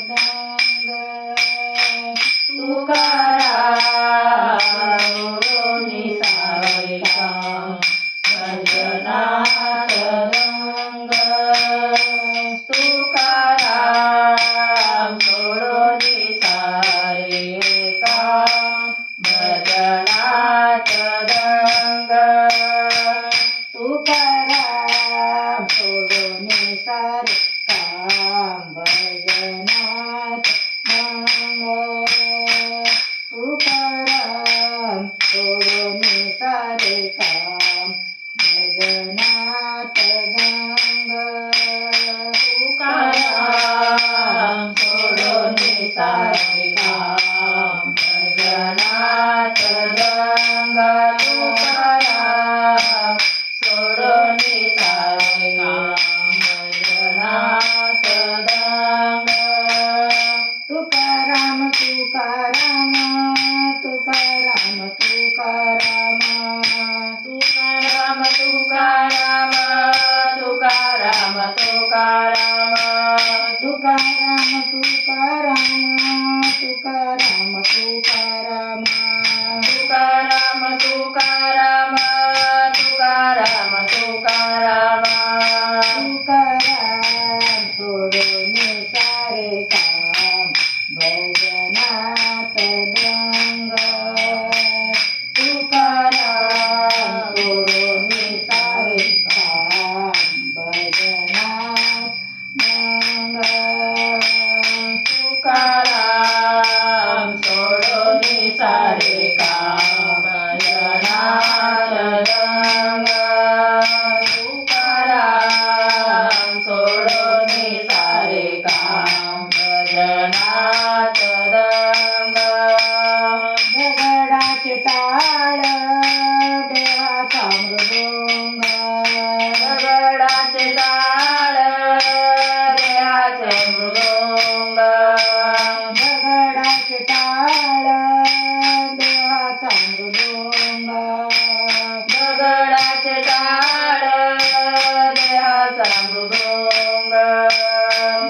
तदंग तुकाराम सोडूनि सारे काम भजना तदंग तुकाराम सोडूनि सारे काम भजना तदंग तुकाराम सोडूनि सारे काम भजनात मंग तुकाराम सोडूनि सारे काम भजनात दंग तुकाराम सोडूनि सारे काम भजनात दंग तुकाराम सोडूनि सारे काम भजनात दंग तुकाराम तुकाराम तुकाराम तुकाराम तुकाराम तुकाराम तुकाराम तुकाराम तुकाराम तुकाराम तुकाराम तुकाराम तुकाराम तुकाराम तुकाराम तुकाराम तुकाराम सोडूनि सारे काम भजनात दंग तुकाराम सोडूनि सारे काम भजनात दंग तुकाराम सोडूनि सारे काम भजनात दंग तुकाराम सोडूनि सारे काम भजनात दंग दगडाचे टाळ देवाचा मृदुंग दगडाचे टाळ देहाचे मृदुंग दगडाचे टाळ देवाचा मृदुंग दगडाचे टाळ देहाचा मृदुंग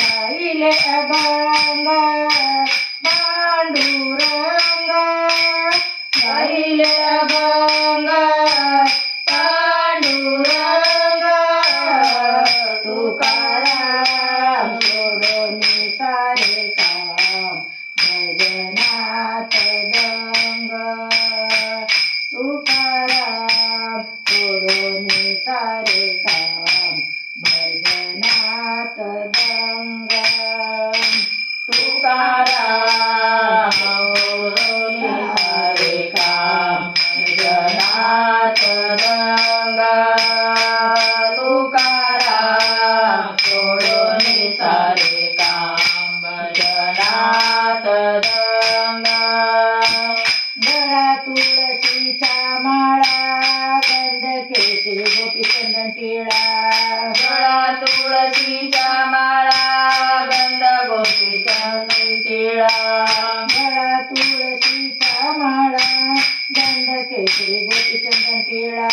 गायले अभंग पांडुरंग गायले अभंग पांडुरंग तुकाराम सोडूनि सारे काम भजनात दंग तुकाराम सोडूनि सारे काम भजनात दंग तुकाराम सोडूनि सारे काम भजनात दंग तुकाराम सोडूनि सारे काम भजनात दंग गळा तुळशीचा माळा गंध केशरी गोपीचंदन टिळा गळा तुळशीचा माळा गंध गोपीचंदन टिळा गळा तुळशीचा माळा गंध केशरी गोपीचंदन टिळा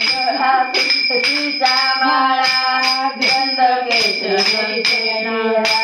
गळा तुळशीचा माळा गंध केशरी गोपीचंदन टिळा